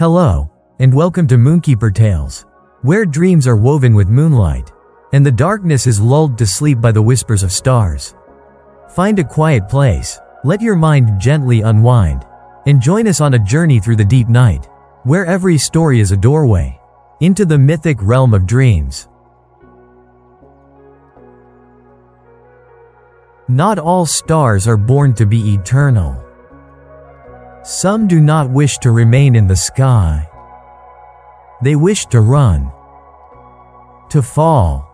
Hello, and welcome to Moonkeeper Tales, where dreams are woven with moonlight, and the darkness is lulled to sleep by the whispers of stars. Find a quiet place, let your mind gently unwind, and join us on a journey through the deep night, where every story is a doorway into the mythic realm of dreams. Not all stars are born to be eternal. Some do not wish to remain in the sky. They wish to run, to fall,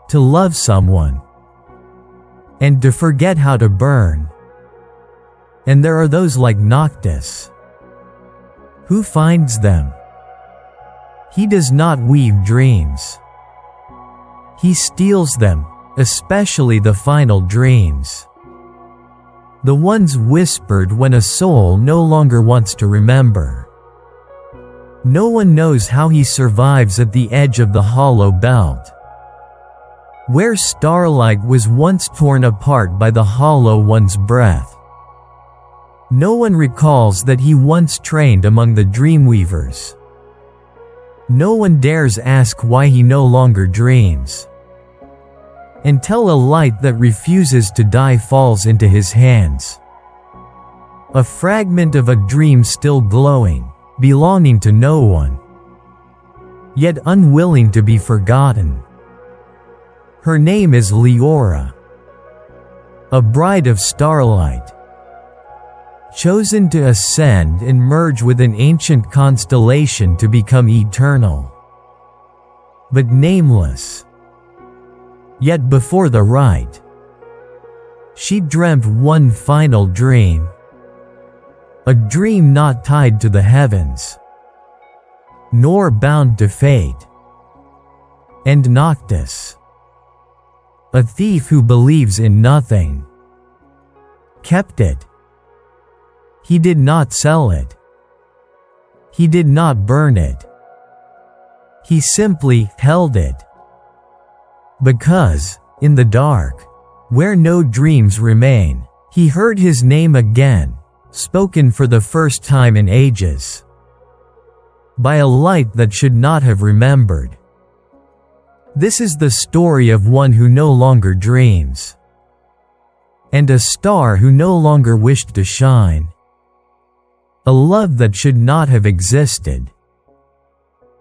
to love someone, and to forget how to burn. And there are those like Noctis. Who finds them? He does not weave dreams. He steals them, especially the final dreams. The ones whispered when a soul no longer wants to remember. No one knows how he survives at the edge of the hollow belt, where starlight was once torn apart by the hollow one's breath. No one recalls that he once trained among the dreamweavers. No one dares ask why he no longer dreams, until a light that refuses to die falls into his hands. A fragment of a dream still glowing, belonging to no one, yet unwilling to be forgotten. Her name is Leora, a bride of starlight, chosen to ascend and merge with an ancient constellation to become eternal, but nameless. Yet before the rite, she dreamt one final dream. A dream not tied to the heavens, nor bound to fate. And Noctis, a thief who believes in nothing, kept it. He did not sell it. He did not burn it. He simply held it. Because, in the dark, where no dreams remain, he heard his name again, spoken for the first time in ages, by a light that should not have remembered. This is the story of one who no longer dreams, and a star who no longer wished to shine. A love that should not have existed,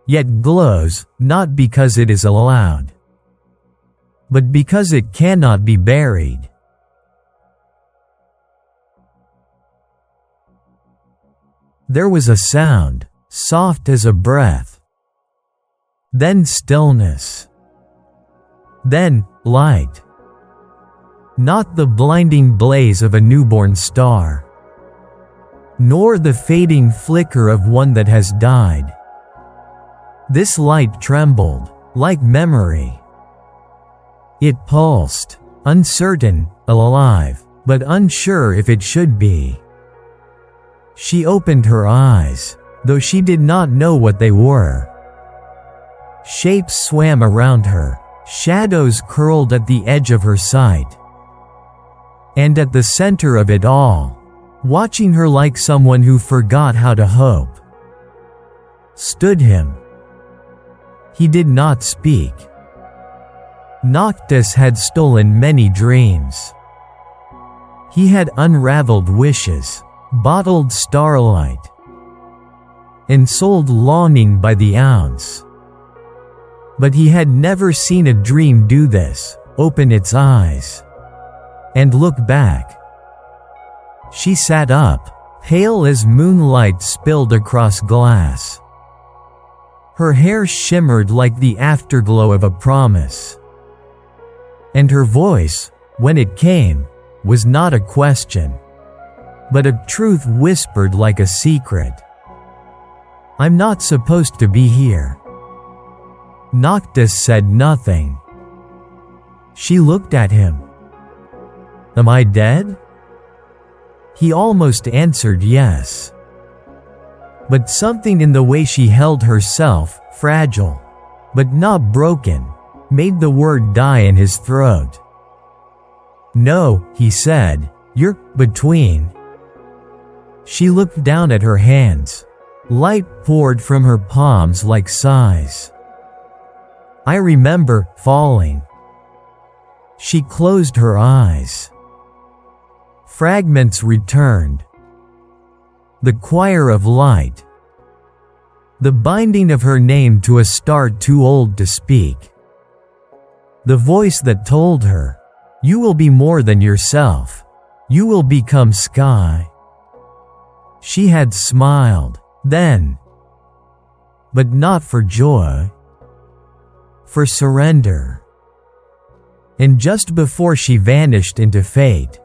yet glows, not because it is allowed, but because it cannot be buried. There was a sound, soft as a breath. Then stillness. Then light. Not the blinding blaze of a newborn star, nor the fading flicker of one that has died. This light trembled, like memory. It pulsed, uncertain, alive, but unsure if it should be. She opened her eyes, though she did not know what they were. Shapes swam around her, shadows curled at the edge of her sight. And at the center of it all, watching her like someone who forgot how to hope, stood him. He did not speak. Noctis had stolen many dreams. He had unraveled wishes, bottled starlight, and sold longing by the ounce. But he had never seen a dream do this, open its eyes, and look back. She sat up, pale as moonlight spilled across glass. Her hair shimmered like the afterglow of a promise. And her voice, when it came, was not a question, but a truth whispered like a secret. I'm not supposed to be here. Noctis said nothing. She looked at him. Am I dead? He almost answered yes. But something in the way she held herself, fragile, but not broken, made the word die in his throat. No, he said, you're between. She looked down at her hands, Light poured from her palms like sighs. I remember falling. She closed her eyes. Fragments returned. The choir of light. The binding of her name to a star too old to speak. The voice that told her, "You will be more than yourself. You will become sky." She had smiled, then. But not for joy. For surrender. And just before she vanished into fate,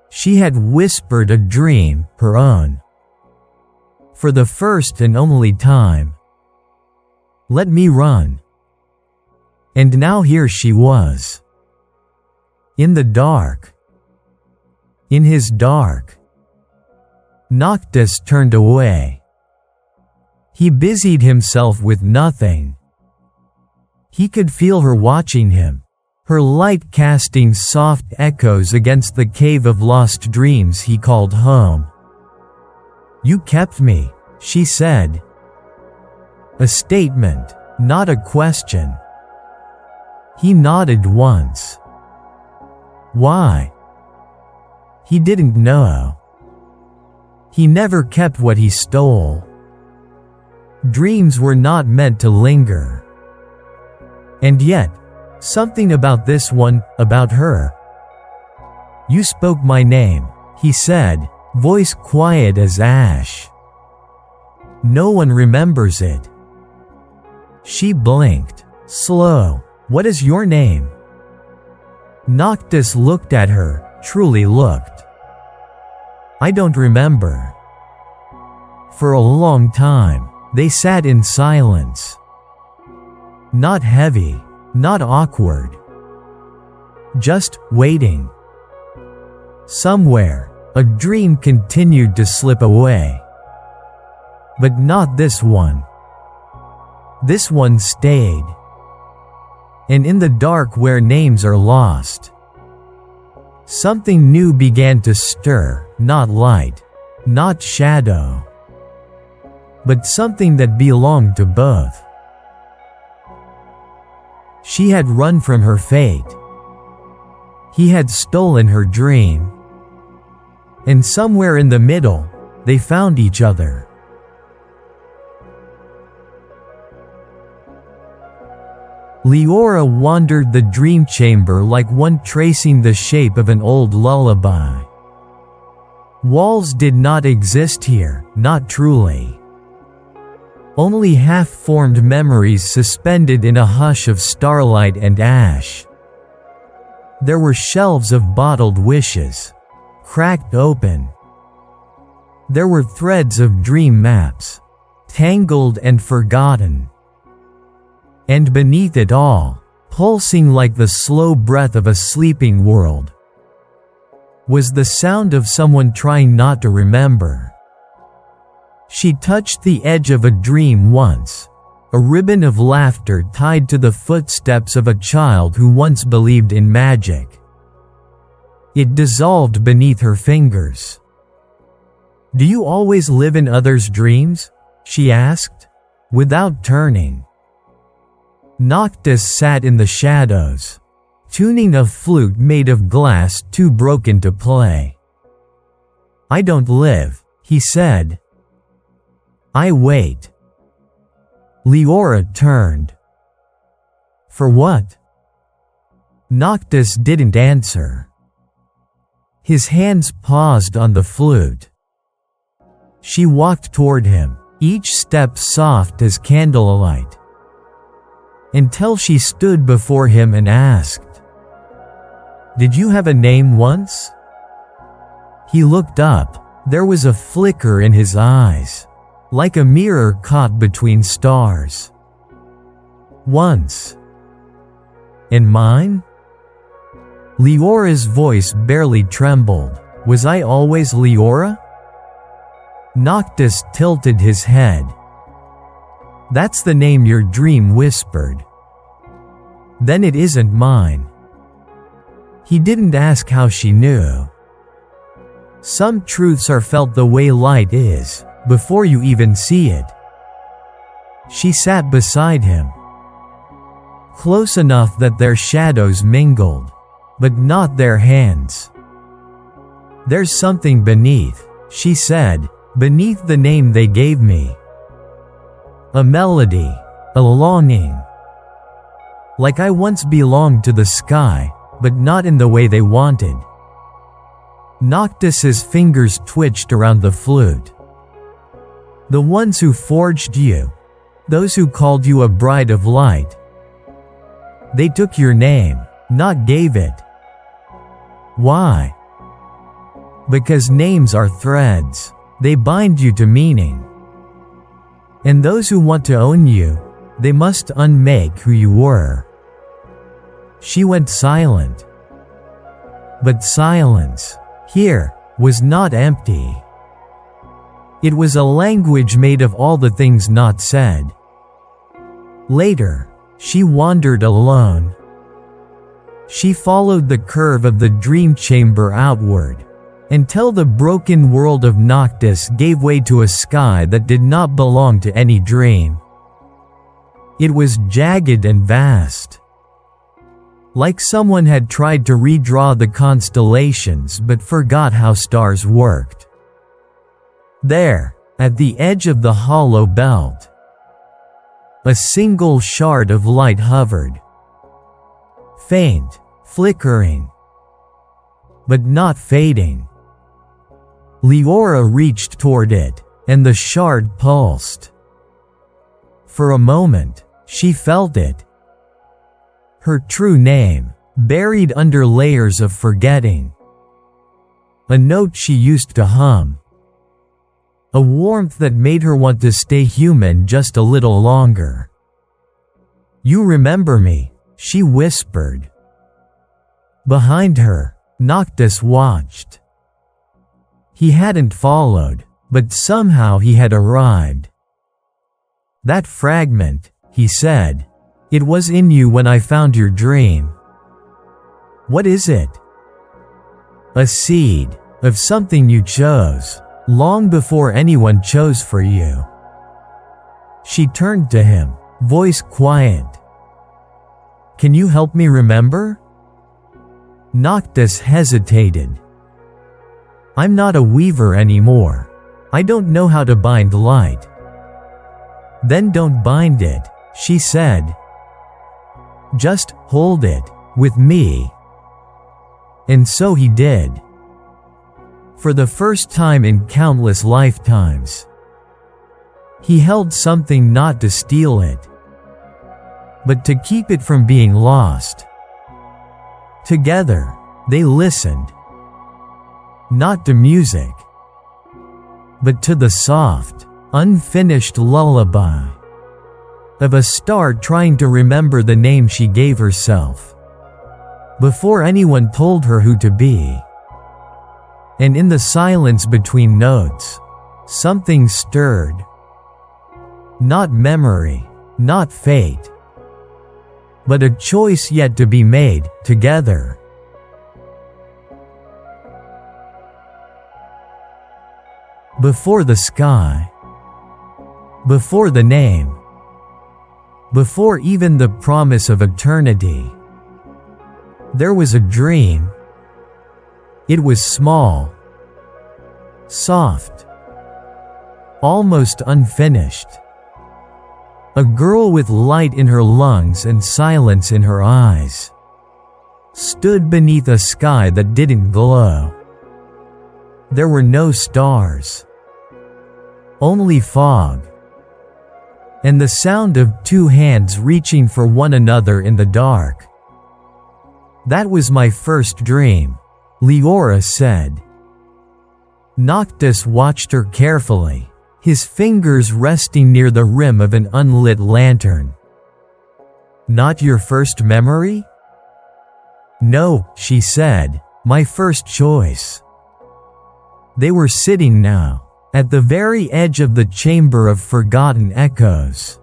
she had whispered a dream, her own. For the first and only time. Let me run. And now here she was. In the dark. In his dark. Noctis turned away. He busied himself with nothing. He could feel her watching him, her light casting soft echoes against the cave of lost dreams he called home. "You kept me," she said. A statement, not a question. He nodded once. Why? He didn't know. He never kept what he stole. Dreams were not meant to linger. And yet, something about this one, about her. "You spoke my name," he said, voice quiet as ash. "No one remembers it." She blinked. Slow. "What is your name?" Noctis looked at her, truly looked. "I don't remember." For a long time, they sat in silence. Not heavy, not awkward. Just waiting. Somewhere, a dream continued to slip away. But not this one. This one stayed. And in the dark where names are lost, something new began to stir, not light, not shadow, but something that belonged to both. She had run from her fate. He had stolen her dream. And somewhere in the middle, they found each other. Leora wandered the dream chamber like one tracing the shape of an old lullaby. Walls did not exist here, not truly. Only half-formed memories suspended in a hush of starlight and ash. There were shelves of bottled wishes, cracked open. There were threads of dream maps, tangled and forgotten. And beneath it all, pulsing like the slow breath of a sleeping world, was the sound of someone trying not to remember. She touched the edge of a dream once, a ribbon of laughter tied to the footsteps of a child who once believed in magic. It dissolved beneath her fingers. "Do you always live in others' dreams?" she asked, without turning. Noctis sat in the shadows, tuning a flute made of glass too broken to play. "I don't live," he said. "I wait." Leora turned. "For what?" Noctis didn't answer. His hands paused on the flute. She walked toward him, each step soft as candlelight, until she stood before him and asked, "Did you have a name once?" He looked up. There was a flicker in his eyes, like a mirror caught between stars. "Once." "And mine?" Leora's voice barely trembled. "Was I always Leora?" Noctis tilted his head. "That's the name your dream whispered." "Then it isn't mine." He didn't ask how she knew. Some truths are felt the way light is, before you even see it. She sat beside him, close enough that their shadows mingled, but not their hands. "There's something beneath," she said, "beneath the name they gave me. A melody, a longing. Like I once belonged to the sky, but not in the way they wanted." Noctis's fingers twitched around the flute. "The ones who forged you, those who called you a bride of light. They took your name, not gave it. Why? Because names are threads. They bind you to meaning. And those who want to own you, they must unmake who you were." She went silent. But silence, here, was not empty. It was a language made of all the things not said. Later, she wandered alone. She followed the curve of the dream chamber outward, until the broken world of Noctis gave way to a sky that did not belong to any dream. It was jagged and vast, like someone had tried to redraw the constellations but forgot how stars worked. There, at the edge of the hollow belt, a single shard of light hovered, faint, flickering, but not fading. Leora reached toward it, and the shard pulsed. For a moment, she felt it. Her true name, buried under layers of forgetting. A note she used to hum. A warmth that made her want to stay human just a little longer. "You remember me," she whispered. Behind her, Noctis watched. He hadn't followed, but somehow he had arrived. "That fragment," he said. "It was in you when I found your dream." "What is it?" "A seed, of something you chose, long before anyone chose for you." She turned to him, voice quiet. "Can you help me remember?" Noctis hesitated. "I'm not a weaver anymore. I don't know how to bind light." "Then don't bind it," she said. "Just hold it, with me." And so he did. For the first time in countless lifetimes. He held something not to steal it, but to keep it from being lost. Together, they listened. Not to music, but to the soft, unfinished lullaby of a star trying to remember the name she gave herself, before anyone told her who to be. And in the silence between notes, something stirred. Not memory, not fate, but a choice yet to be made, together. Before the sky, before the name, before even the promise of eternity, there was a dream. It was small, soft, almost unfinished. A girl with light in her lungs and silence in her eyes stood beneath a sky that didn't glow. There were no stars, only fog, and the sound of two hands reaching for one another in the dark. "That was my first dream," Leora said. Noctis watched her carefully, his fingers resting near the rim of an unlit lantern. "Not your first memory?" "No," she said, "my first choice." They were sitting now, at the very edge of the chamber of forgotten echoes.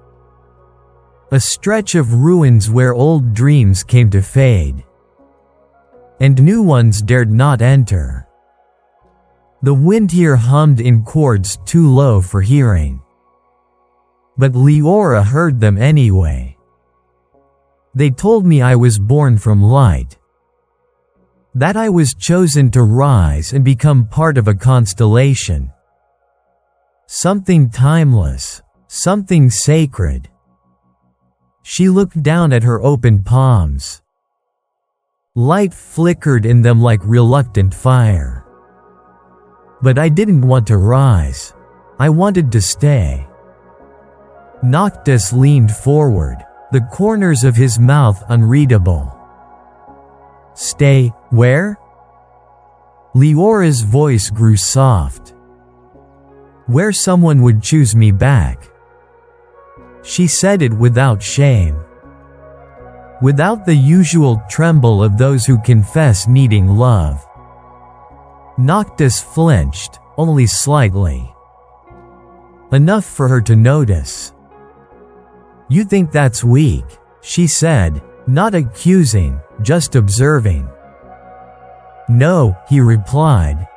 A stretch of ruins where old dreams came to fade, and new ones dared not enter. The wind here hummed in chords too low for hearing. But Leora heard them anyway. They told me I was born from light. That I was chosen to rise and become part of a constellation. Something timeless, something sacred. She looked down at her open palms. Light flickered in them like reluctant fire. But I didn't want to rise. I wanted to stay. Noctis leaned forward, the corners of his mouth unreadable. Stay, where? Leora's voice grew soft. Where someone would choose me back. She said it without shame. Without the usual tremble of those who confess needing love. Noctis flinched, only slightly. Enough for her to notice. You think that's weak, she said, not accusing, just observing. No, he replied.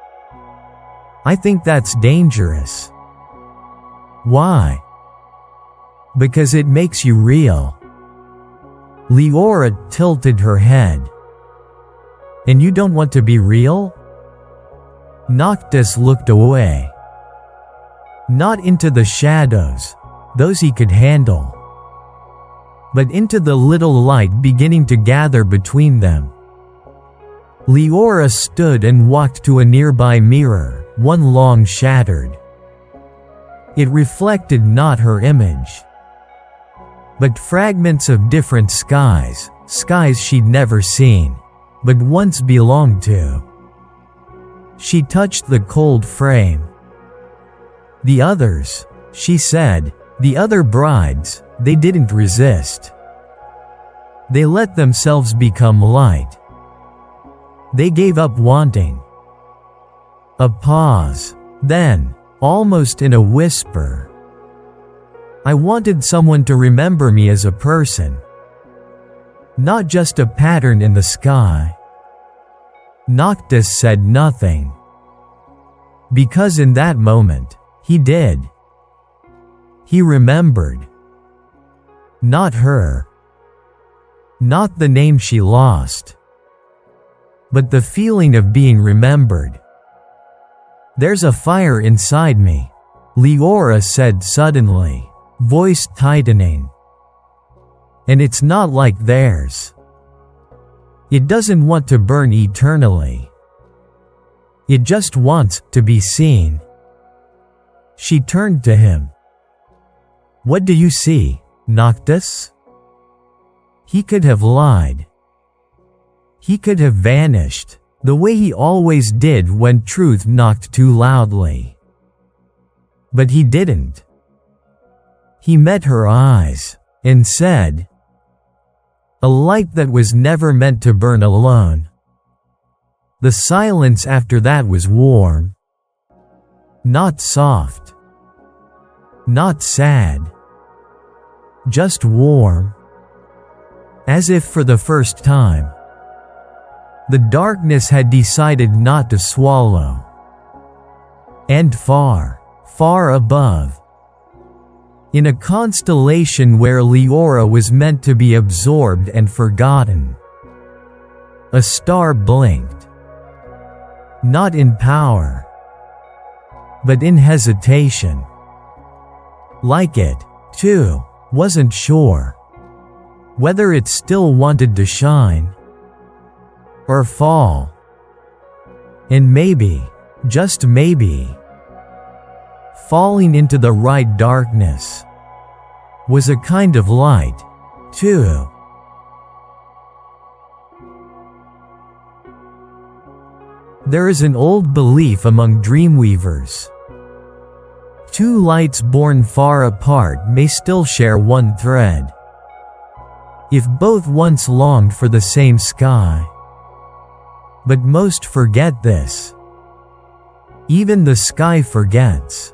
I think that's dangerous. Why? Because it makes you real. Leora tilted her head. And you don't want to be real? Noctis looked away. Not into the shadows, those he could handle, but into the little light beginning to gather between them. Leora stood and walked to a nearby mirror, one long shattered. It reflected not her image, but fragments of different skies, skies she'd never seen, but once belonged to. She touched the cold frame. The others, she said, the other brides, they didn't resist. They let themselves become light. They gave up wanting. A pause. Then, almost in a whisper, I wanted someone to remember me as a person. Not just a pattern in the sky. Noctis said nothing. Because in that moment, he did. He remembered. Not her. Not the name she lost. But the feeling of being remembered. There's a fire inside me, Leora said suddenly, voice tightening. And it's not like theirs. It doesn't want to burn eternally. It just wants to be seen. She turned to him. What do you see, Noctis? He could have lied. He could have vanished, the way he always did when truth knocked too loudly. But he didn't. He met her eyes, and said, a light that was never meant to burn alone. The silence after that was warm. Not soft. Not sad. Just warm. As if for the first time, the darkness had decided not to swallow. And far, far above, in a constellation where Leora was meant to be absorbed and forgotten, a star blinked. Not in power, but in hesitation. Like it, too, wasn't sure whether it still wanted to shine or fall. And maybe, just maybe, falling into the right darkness was a kind of light, too. There is an old belief among dreamweavers. Two lights born far apart may still share one thread, if both once longed for the same sky. But most forget this. Even the sky forgets.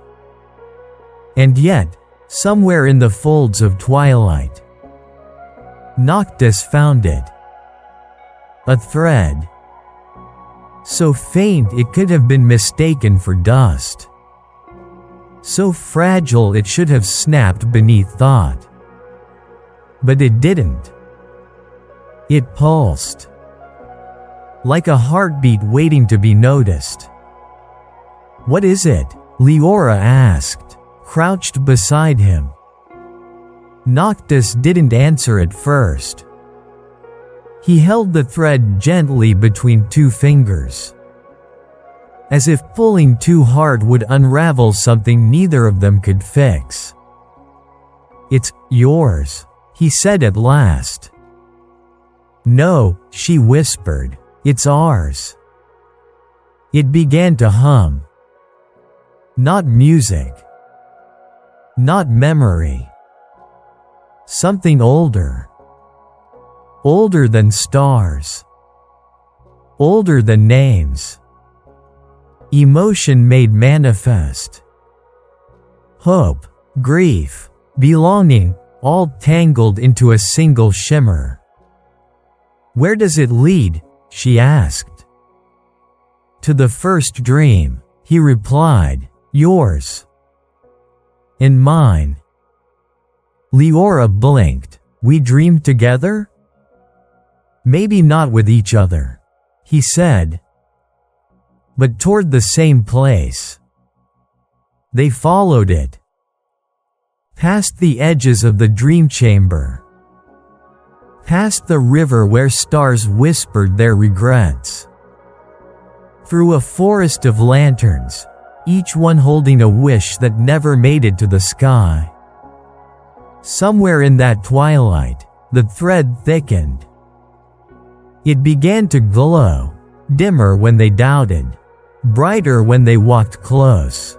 And yet, somewhere in the folds of twilight, Noctis found it. A thread. So faint it could have been mistaken for dust. So fragile it should have snapped beneath thought. But it didn't. It pulsed. Like a heartbeat waiting to be noticed. "What is it?" Leora asked, crouched beside him. Noctis didn't answer at first. He held the thread gently between two fingers. As if pulling too hard would unravel something neither of them could fix. "It's yours," he said at last. "No," she whispered, "it's ours." It began to hum. Not music. Not memory. Something older. Older than stars. Older than names. Emotion made manifest. Hope, grief, belonging, all tangled into a single shimmer. "Where does it lead?" she asked. "To the first dream," he replied. "Yours." "And mine." Leora blinked. "We dreamed together?" "Maybe not with each other," he said. "But toward the same place." They followed it. Past the edges of the dream chamber. Past the river where stars whispered their regrets. Through a forest of lanterns, each one holding a wish that never made it to the sky. Somewhere in that twilight, the thread thickened. It began to glow, dimmer when they doubted, brighter when they walked close.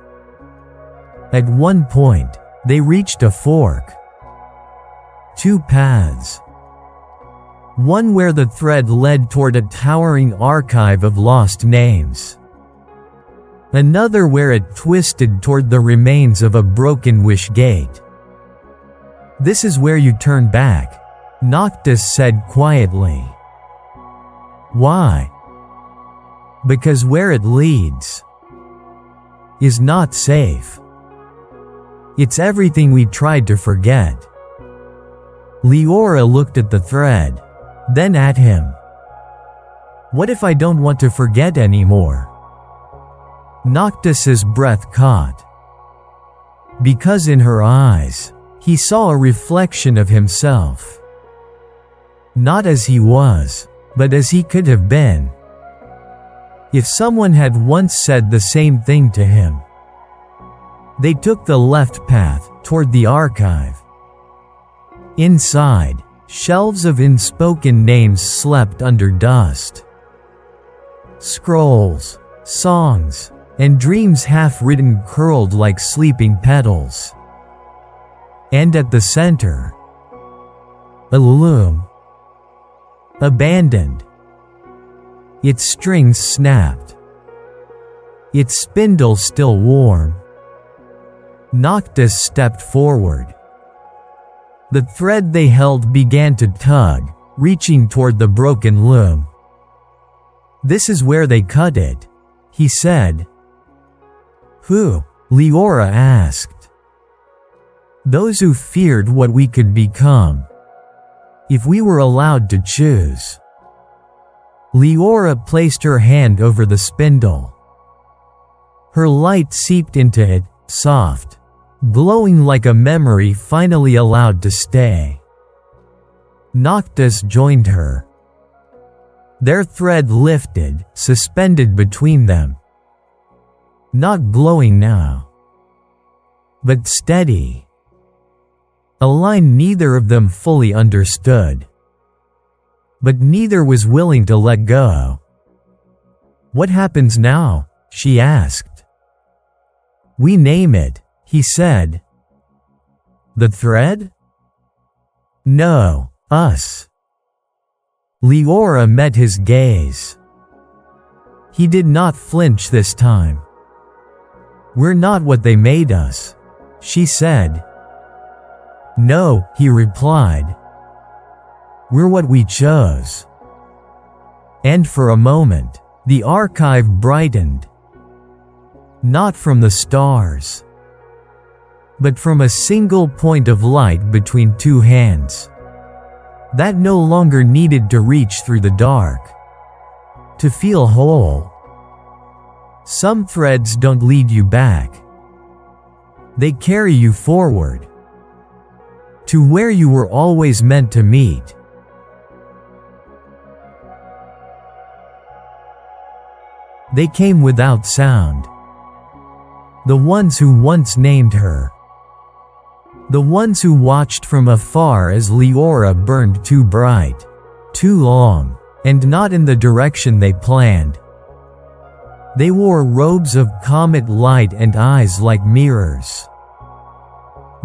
At one point, they reached a fork. Two paths. One where the thread led toward a towering archive of lost names. Another where it twisted toward the remains of a broken wish gate. "This is where you turn back," Noctis said quietly. "Why?" "Because where it leads is not safe. It's everything we tried to forget." Leora looked at the thread, then at him. "What if I don't want to forget anymore?" Noctis's breath caught. Because in her eyes, he saw a reflection of himself. Not as he was, but as he could have been. If someone had once said the same thing to him. They took the left path, toward the archive. Inside, shelves of unspoken names slept under dust. Scrolls, songs, and dreams half-written curled like sleeping petals. And at the center, a loom. Abandoned. Its strings snapped. Its spindle still warm. Noctis stepped forward. The thread they held began to tug, reaching toward the broken loom. "This is where they cut it," he said. "Who?" Leora asked. "Those who feared what we could become. If we were allowed to choose." Leora placed her hand over the spindle. Her light seeped into it, soft, glowing like a memory finally allowed to stay. Noctis joined her. Their thread lifted, suspended between them. Not glowing now, but steady. A line neither of them fully understood. But neither was willing to let go. "What happens now?" she asked. "We name it," he said. "The thread?" "No, us." Leora met his gaze. He did not flinch this time. "We're not what they made us," she said. "No," he replied. "We're what we chose." And for a moment, The archive brightened, not from the stars, but from a single point of light between two hands that no longer needed to reach through the dark to feel whole. Some threads don't lead you back. They carry you forward to where you were always meant to meet. They came without sound. The ones who once named her. The ones who watched from afar as Leora burned too bright, too long, and not in the direction they planned. They wore robes of comet light and eyes like mirrors.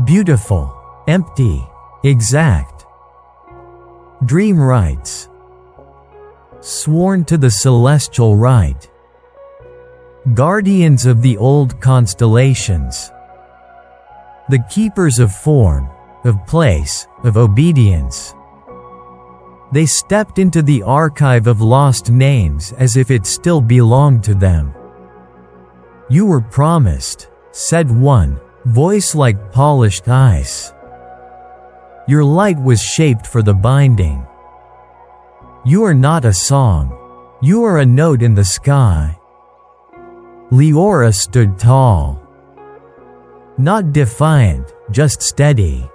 Beautiful, empty, exact. Dream rites. Sworn to the celestial right. Guardians of the old constellations. The keepers of form, of place, of obedience. They stepped into the archive of lost names as if it still belonged to them. "You were promised," said one, voice like polished ice. "Your light was shaped for the binding. You are not a song. You are a note in the sky." Leora stood tall. Not defiant, just steady.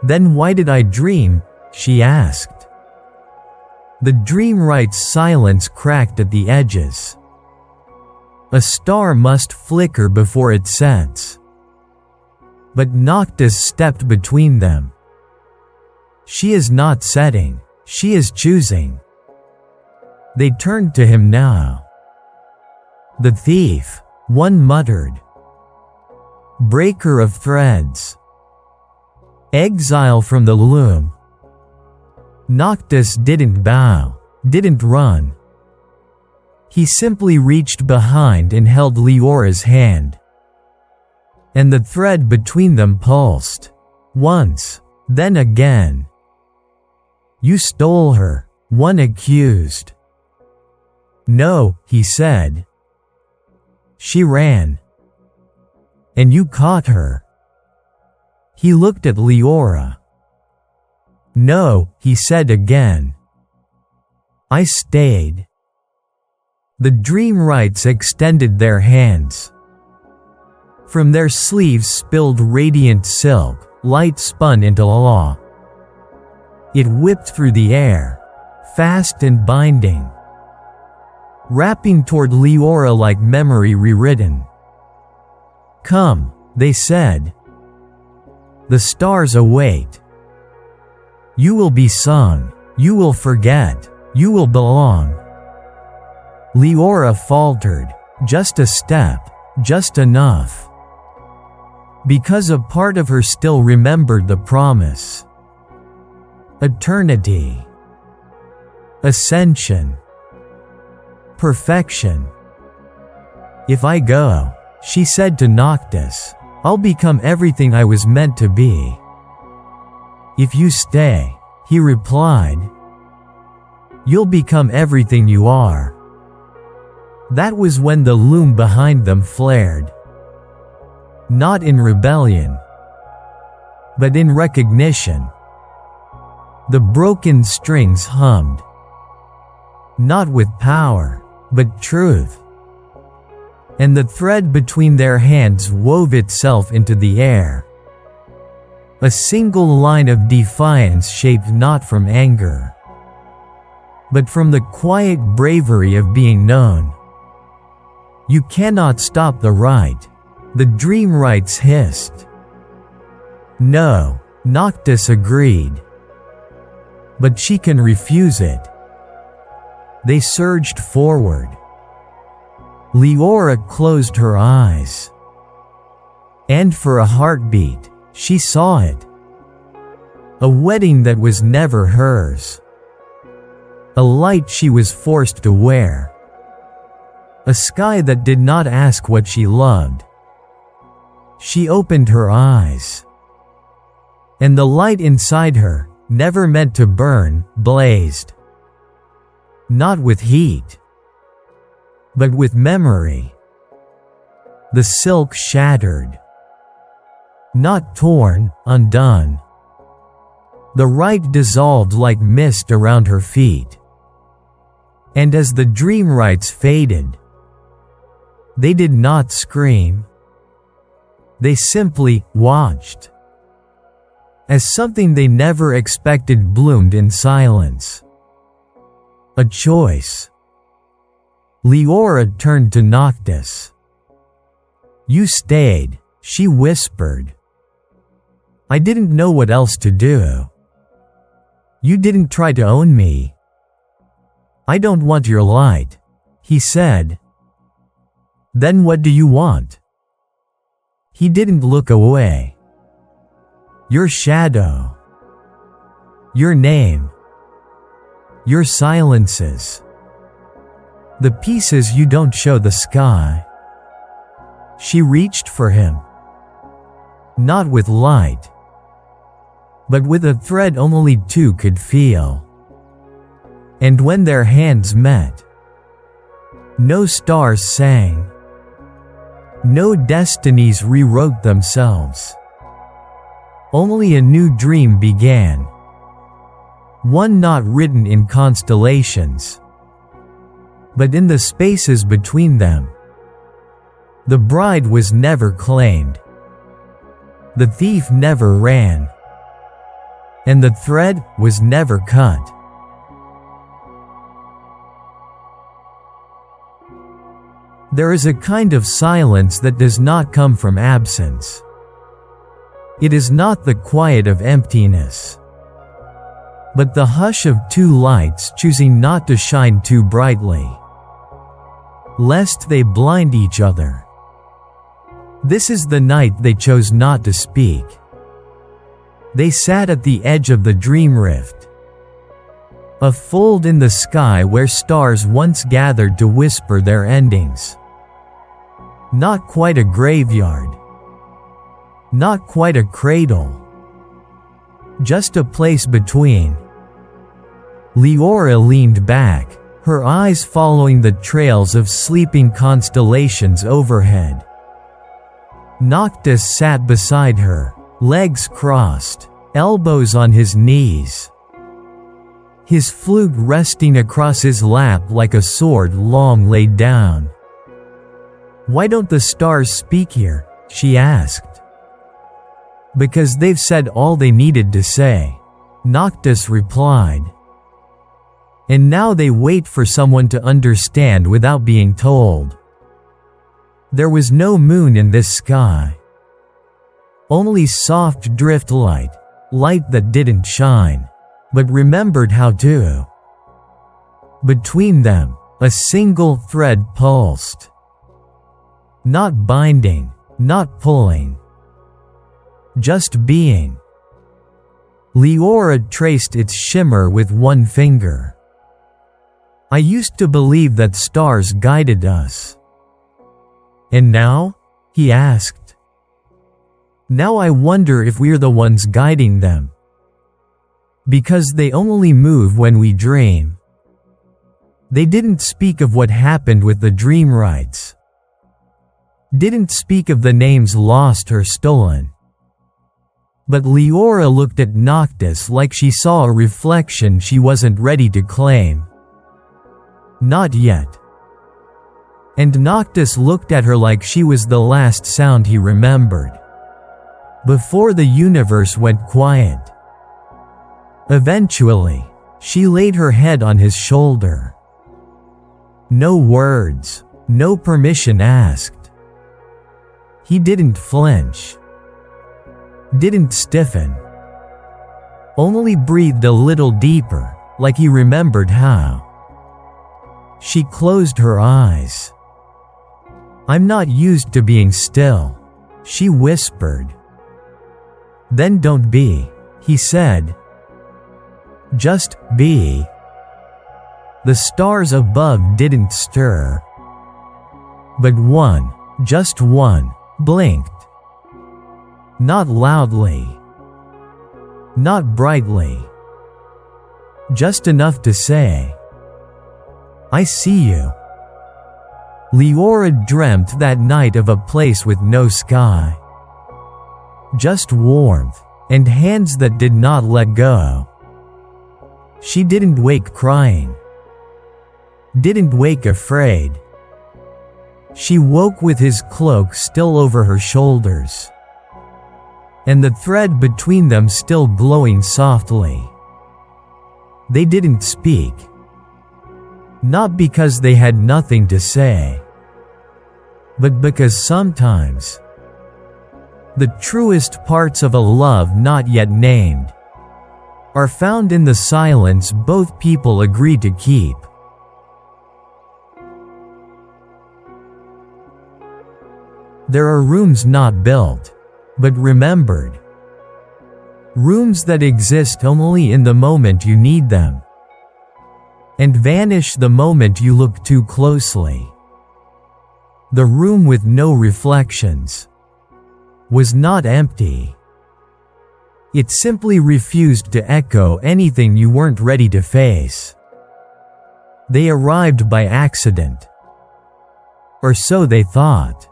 "Then why did I dream?" she asked. The dream right's silence cracked at the edges. A star must flicker before it sets. But Noctis stepped between them. "She is not setting, she is choosing." They turned to him now. "The thief," one muttered. "Breaker of threads. Exile from the loom." Noctis didn't bow, didn't run. He simply reached behind and held Leora's hand. And the thread between them pulsed. Once, then again. "You stole her," one accused. "No," he said. "She ran. And you caught her." He looked at Leora. "No," he said again. "I stayed." The dream rights extended their hands. From their sleeves spilled radiant silk, light spun into law. It whipped through the air, fast and binding, wrapping toward Leora like memory rewritten. "Come," they said. "The stars await. You will be sung, you will forget, you will belong." Leora faltered, just a step, just enough. Because a part of her still remembered the promise. Eternity. Ascension. Perfection. "If I go," she said to Noctis, "I'll become everything I was meant to be." "If you stay," he replied, "you'll become everything you are." That was when the loom behind them flared. Not in rebellion, but in recognition. The broken strings hummed. Not with power, but truth. And the thread between their hands wove itself into the air. A single line of defiance shaped not from anger, but from the quiet bravery of being known. "You cannot stop the right," the dream rights hissed. "No," Noctis agreed. "But she can refuse it." They surged forward. Leora closed her eyes. And for a heartbeat, she saw it. A wedding that was never hers. A light she was forced to wear. A sky that did not ask what she loved. She opened her eyes. And the light inside her, never meant to burn, blazed. Not with heat, but with memory. The silk shattered. Not torn, undone. The rite dissolved like mist around her feet. And as the dream rites faded, they did not scream. They simply watched. As something they never expected bloomed in silence. A choice. Leora turned to Noctis. "You stayed," she whispered. "I didn't know what else to do. You didn't try to own me." "I don't want your light," he said. "Then what do you want?" He didn't look away. "Your shadow. Your name. Your silences. The pieces you don't show the sky." She reached for him. Not with light, but with a thread only two could feel. And when their hands met, no stars sang. No destinies rewrote themselves. Only a new dream began. One not written in constellations, but in the spaces between them. The bride was never claimed. The thief never ran. And the thread was never cut. There is a kind of silence that does not come from absence. It is not the quiet of emptiness, but the hush of two lights choosing not to shine too brightly, lest they blind each other. This is the night they chose not to speak. They sat at the edge of the dream rift, a fold in the sky where stars once gathered to whisper their endings. Not quite a graveyard. Not quite a cradle. Just a place between. Leora leaned back, her eyes following the trails of sleeping constellations overhead. Noctis sat beside her, legs crossed, elbows on his knees. His flute resting across his lap like a sword long laid down. "Why don't the stars speak here?" she asked. "Because they've said all they needed to say," Noctis replied. "And now they wait for someone to understand without being told." There was no moon in this sky. Only soft drift light, light that didn't shine, but remembered how to. Between them, a single thread pulsed. Not binding, not pulling. Just being. Leora traced its shimmer with one finger. "I used to believe that stars guided us." "And now?" he asked. "Now I wonder if we're the ones guiding them. Because they only move when we dream." They didn't speak of what happened with the dream rites. Didn't speak of the names lost or stolen. But Leora looked at Noctis like she saw a reflection she wasn't ready to claim. Not yet. And Noctis looked at her like she was the last sound he remembered. Before the universe went quiet. Eventually, she laid her head on his shoulder. No words, no permission asked. He didn't flinch. Didn't stiffen. Only breathed a little deeper, like he remembered how. She closed her eyes. "I'm not used to being still," she whispered. "Then don't be," he said. "Just be." The stars above didn't stir. But one, just one, blinked. Not loudly. Not brightly. Just enough to say, "I see you." Leora dreamt that night of a place with no sky. Just warmth, and hands that did not let go. She didn't wake crying. Didn't wake afraid. She woke with his cloak still over her shoulders, and the thread between them still glowing softly. They didn't speak. Not because they had nothing to say, but because sometimes the truest parts of a love not yet named are found in the silence both people agree to keep. There are rooms not built, but remembered. Rooms that exist only in the moment you need them, and vanish the moment you look too closely. The room with no reflections was not empty. It simply refused to echo anything you weren't ready to face. They arrived by accident, or so they thought.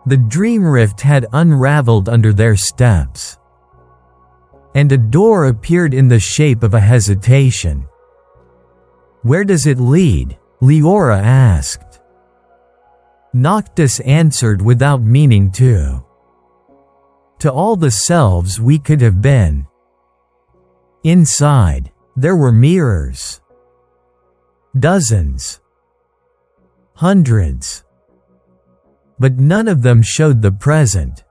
The dream rift had unraveled under their steps, and a door appeared in the shape of a hesitation. "Where does it lead?" Leora asked. Noctis answered without meaning to. "To all the selves we could have been." Inside, there were mirrors. Dozens. Hundreds. But none of them showed the present.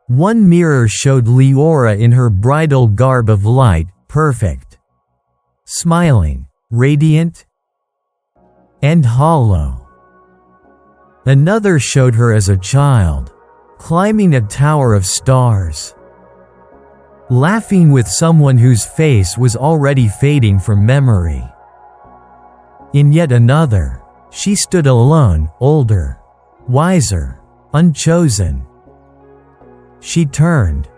One mirror showed Leora in her bridal garb of light, perfect, smiling, radiant, and hollow. Another showed her as a child, climbing a tower of stars, laughing with someone whose face was already fading from memory. In yet another, she stood alone, older, wiser, unchosen. She turned.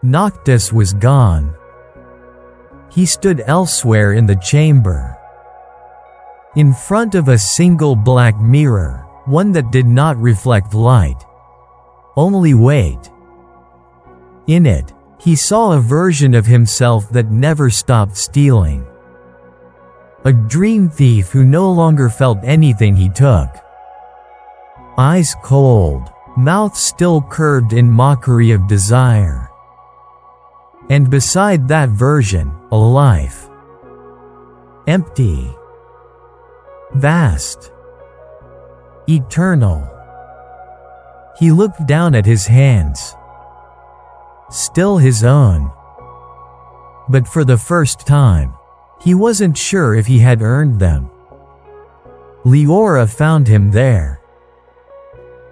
Noctis was gone. He stood elsewhere in the chamber, in front of a single black mirror, one that did not reflect light, only weight. In it, he saw a version of himself that never stopped stealing. A dream thief who no longer felt anything he took. Eyes cold, mouth still curved in mockery of desire. And beside that version, a life. Empty. Vast. Eternal. He looked down at his hands. Still his own. But for the first time, he wasn't sure if he had earned them. Leora found him there.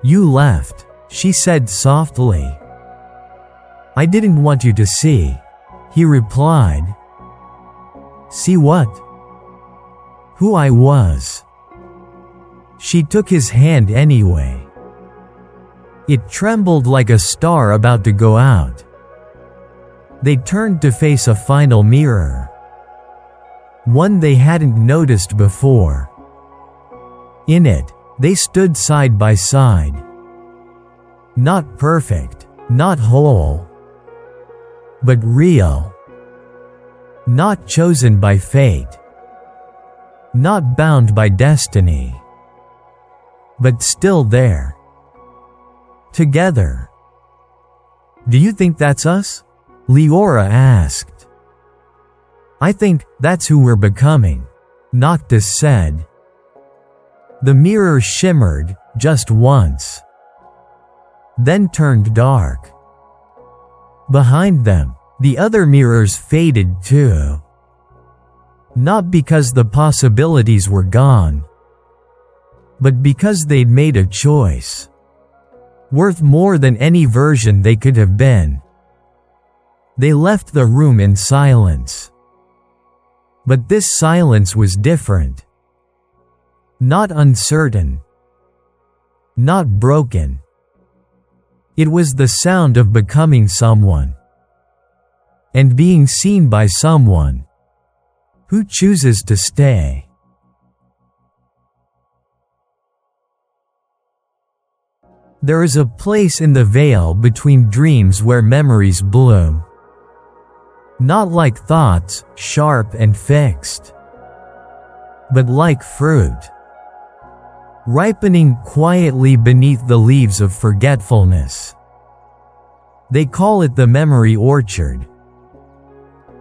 "You left," she said softly. "I didn't want you to see," he replied. "See what?" "Who I was." She took his hand anyway. It trembled like a star about to go out. They turned to face a final mirror. One they hadn't noticed before. In it, they stood side by side. Not perfect, not whole, but real. Not chosen by fate. Not bound by destiny. But still there. Together. "Do you think that's us?" Leora asked. "I think that's who we're becoming," Noctis said. The mirror shimmered, just once. Then turned dark. Behind them, the other mirrors faded too. Not because the possibilities were gone, but because they'd made a choice. Worth more than any version they could have been. They left the room in silence. But this silence was different. Not uncertain. Not broken. It was the sound of becoming someone. And being seen by someone who chooses to stay. There is a place in the veil between dreams where memories bloom. Not like thoughts, sharp and fixed, but like fruit, ripening quietly beneath the leaves of forgetfulness. They call it the memory orchard.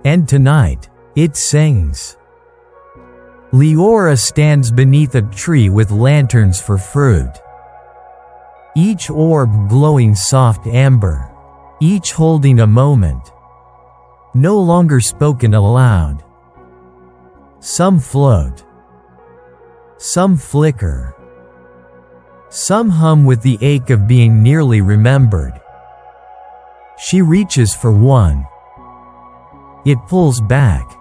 And tonight, it sings. Leora stands beneath a tree with lanterns for fruit, each orb glowing soft amber, each holding a moment, no longer spoken aloud. Some float, some flicker, some hum with the ache of being nearly remembered. She reaches for one. It pulls back,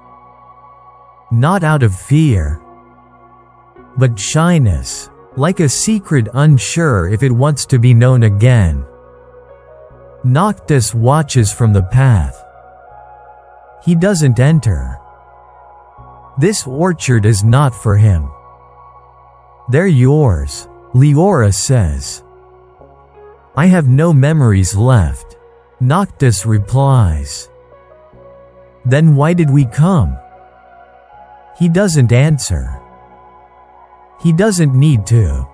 not out of fear, but shyness, like a secret unsure if it wants to be known again. Noctis watches from the path. He doesn't enter. This orchard is not for him. They're yours, Leora says. I have no memories left, Noctis replies. Then why did we come? He doesn't answer. He doesn't need to.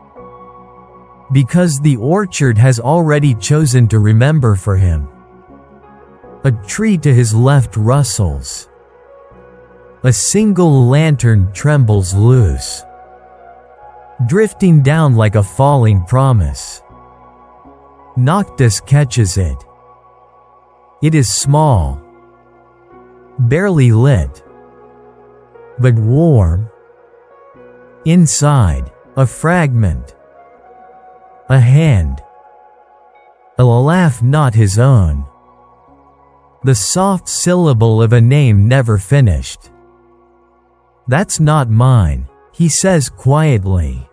Because the orchard has already chosen to remember for him. A tree to his left rustles. A single lantern trembles loose, drifting down like a falling promise. Noctis catches it. It is small, barely lit, but warm. Inside, a fragment, a hand, a laugh not his own, the soft syllable of a name never finished. That's not mine, he says quietly.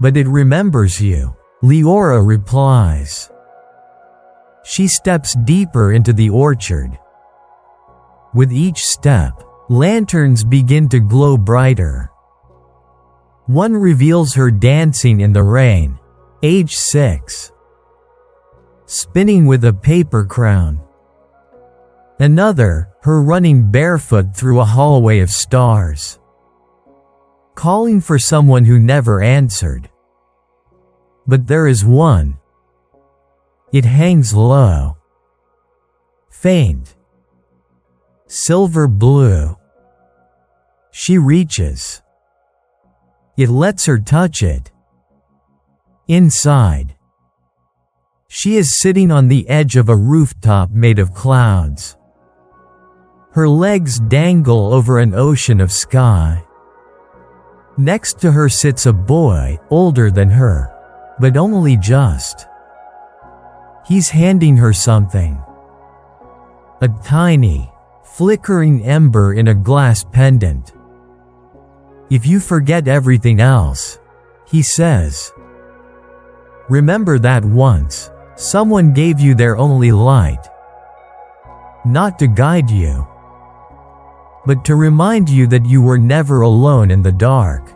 But it remembers you, Leora replies. She steps deeper into the orchard. With each step, lanterns begin to glow brighter. One reveals her dancing in the rain, age 6, spinning with a paper crown. Another, her running barefoot through a hallway of stars, calling for someone who never answered. But there is one. It hangs low, faint, silver blue. She reaches. It lets her touch it. Inside, she is sitting on the edge of a rooftop made of clouds. Her legs dangle over an ocean of sky. Next to her sits a boy, older than her, but only just. He's handing her something. A tiny, flickering ember in a glass pendant. If you forget everything else, he says, remember that once, someone gave you their only light. Not to guide you, but to remind you that you were never alone in the dark.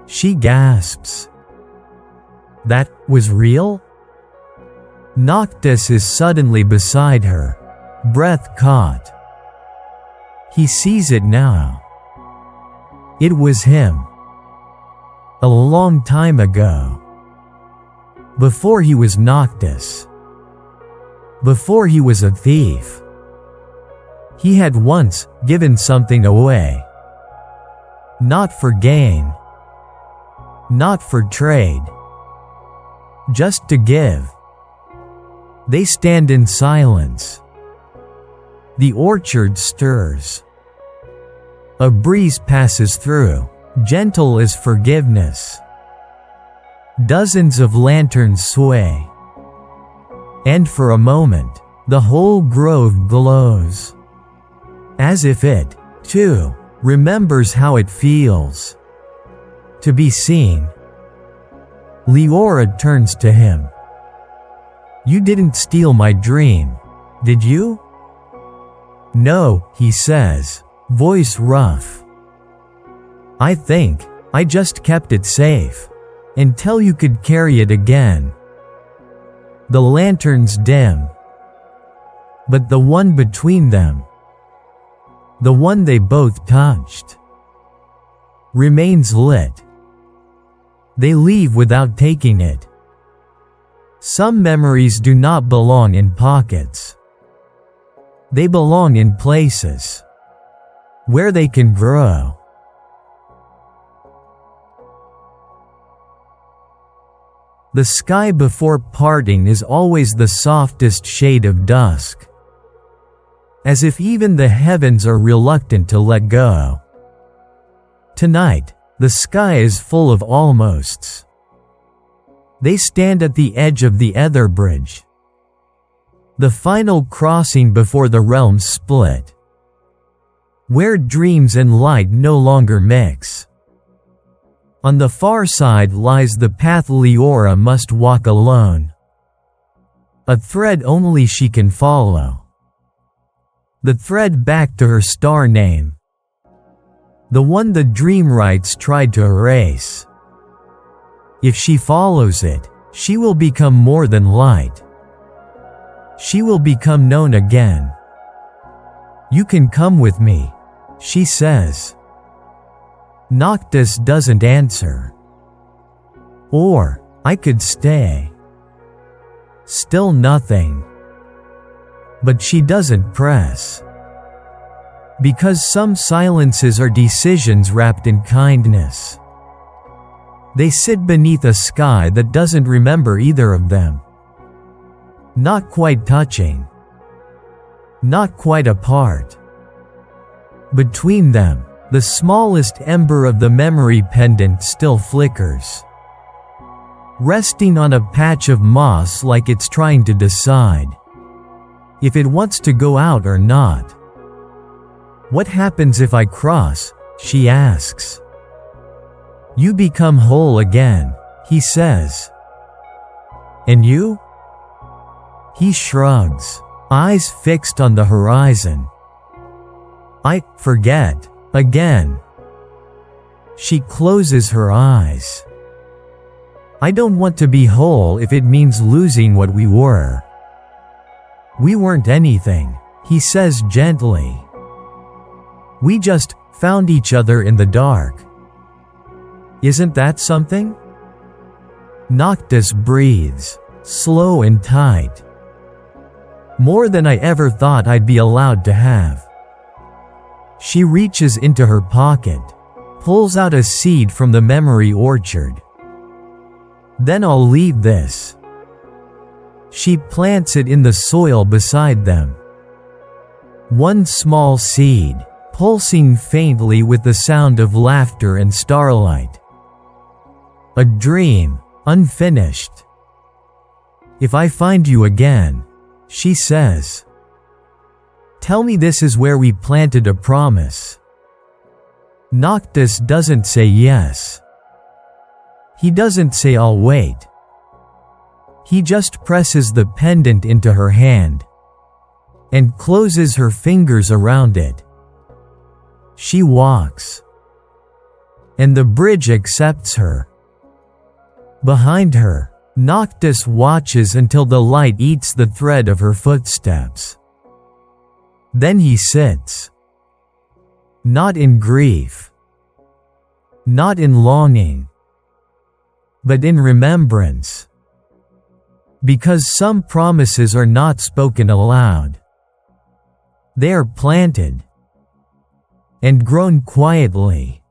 She gasps. That was real? Noctis is suddenly beside her, breath caught. He sees it now. It was him. A long time ago. Before he was Noctis. Before he was a thief. He had once given something away. Not for gain. Not for trade. Just to give. They stand in silence. The orchard stirs. A breeze passes through, gentle as forgiveness. Dozens of lanterns sway. And for a moment, the whole grove glows. As if it, too, remembers how it feels to be seen. Leora turns to him. You didn't steal my dream, did you? No, he says, voice rough. I think I just kept it safe until you could carry it again. The lanterns dim, but the one between them, the one they both touched, remains lit. They leave without taking it. Some memories do not belong in pockets. They belong in places where they can grow. The sky before parting is always the softest shade of dusk, as if even the heavens are reluctant to let go. Tonight, the sky is full of almosts. They stand at the edge of the Ether Bridge, the final crossing before the realms split, where dreams and light no longer mix. On the far side lies the path Leora must walk alone, a thread only she can follow. The thread back to her star name, the one the dreamwrights tried to erase. If she follows it, she will become more than light. She will become known again. You can come with me, she says. Noctis doesn't answer. Or, I could stay. Still nothing. But she doesn't press. Because some silences are decisions wrapped in kindness. They sit beneath a sky that doesn't remember either of them. Not quite touching. Not quite apart. Between them, the smallest ember of the memory pendant still flickers, resting on a patch of moss like it's trying to decide if it wants to go out or not. What happens if I cross? She asks. You become whole again, he says. And you? He shrugs, eyes fixed on the horizon. I forget. Again. She closes her eyes. I don't want to be whole if it means losing what we were. We weren't anything, he says gently. We just found each other in the dark. Isn't that something? Noctis breathes, slow and tight. More than I ever thought I'd be allowed to have. She reaches into her pocket, pulls out a seed from the memory orchard. Then I'll leave this. She plants it in the soil beside them. One small seed, pulsing faintly with the sound of laughter and starlight. A dream, unfinished. If I find you again, she says. Tell me this is where we planted a promise. Noctis doesn't say yes. He doesn't say I'll wait. He just presses the pendant into her hand and closes her fingers around it. She walks, and the bridge accepts her. Behind her, Noctis watches until the light eats the thread of her footsteps. Then he sits. Not in grief. Not in longing. But in remembrance. Because some promises are not spoken aloud. They are planted. And grown quietly.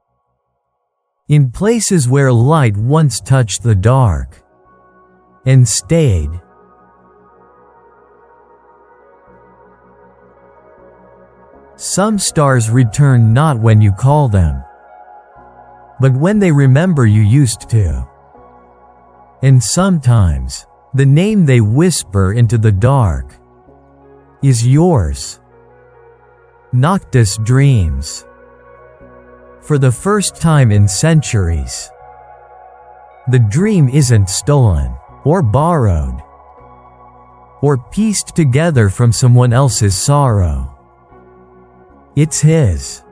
In places where light once touched the dark. And stayed. Some stars return not when you call them, but when they remember you used to. And sometimes, the name they whisper into the dark is yours. Noctis dreams. For the first time in centuries, the dream isn't stolen, or borrowed, or pieced together from someone else's sorrow. It's his.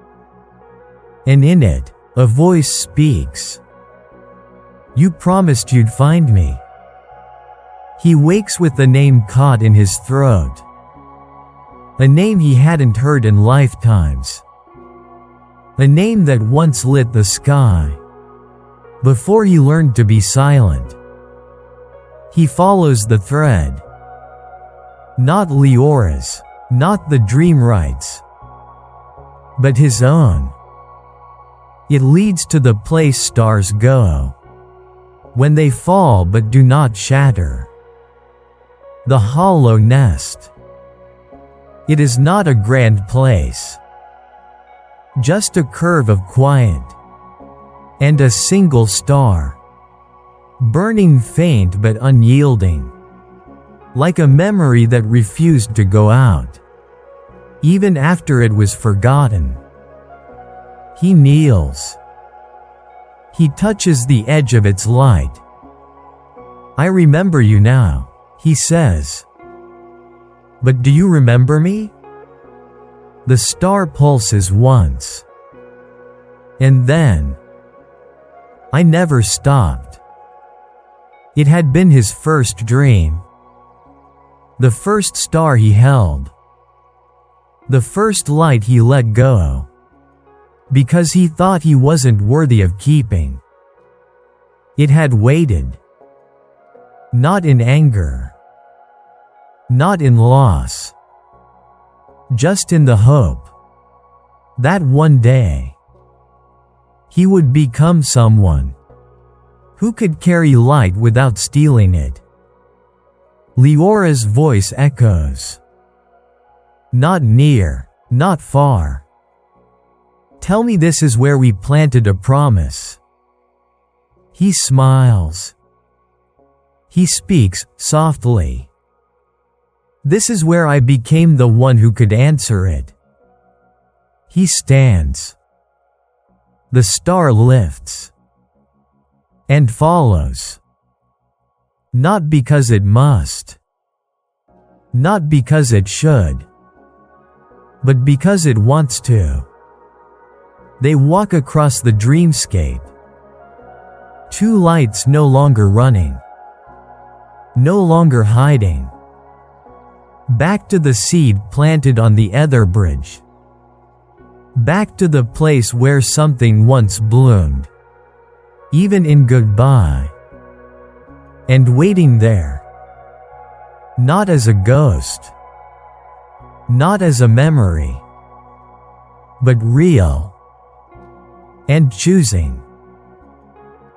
And in it, a voice speaks. You promised you'd find me. He wakes with the name caught in his throat. A name he hadn't heard in lifetimes. A name that once lit the sky. Before he learned to be silent. He follows the thread. Not Leora's, not the dreamwright's, but his own. It leads to the place stars go when they fall but do not shatter. The hollow nest. It is not a grand place, just a curve of quiet, and a single star, burning faint but unyielding, like a memory that refused to go out, even after it was forgotten. He kneels. He touches the edge of its light. I remember you now, he says. But do you remember me? The star pulses once. And then, I never stopped. It had been his first dream. The first star he held. The first light he let go. Because he thought he wasn't worthy of keeping. It had waited. Not in anger. Not in loss. Just in the hope that one day he would become someone who could carry light without stealing it. Leora's voice echoes. Not near, not far. Tell me this is where we planted a promise. He smiles. He speaks softly. This is where I became the one who could answer it. He stands. The star lifts and follows. Not because it must. Not because it should. But because it wants to. They walk across the dreamscape. Two lights no longer running. No longer hiding. Back to the seed planted on the Ether Bridge. Back to the place where something once bloomed. Even in goodbye. And waiting there. Not as a ghost. Not as a memory. But real. And choosing.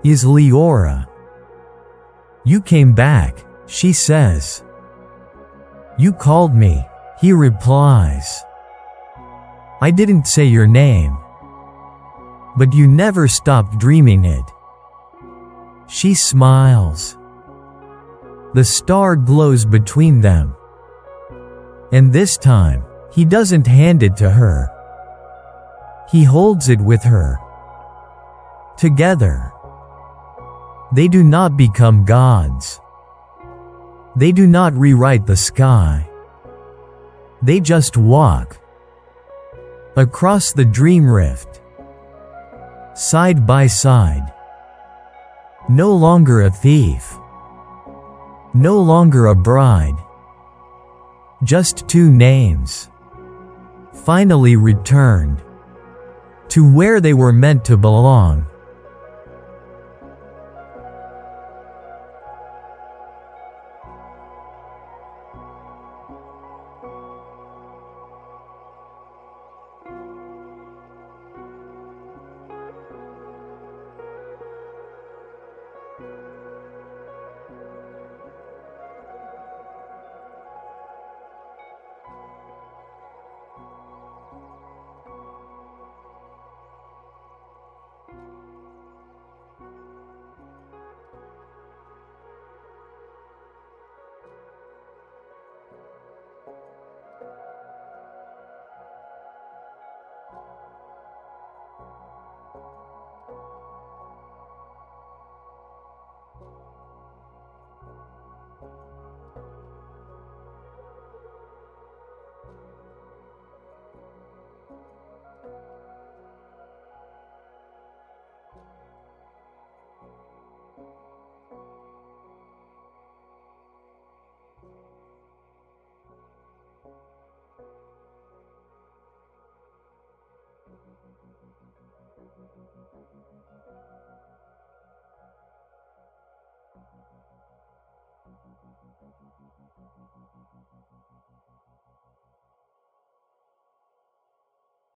Is Leora. You came back, she says. You called me, he replies. I didn't say your name. But you never stopped dreaming it. She smiles. The star glows between them. And this time, he doesn't hand it to her. He holds it with her. Together. They do not become gods. They do not rewrite the sky. They just walk across the dream rift, side by side. No longer a thief. No longer a bride. Just two names. Finally returned to where they were meant to belong.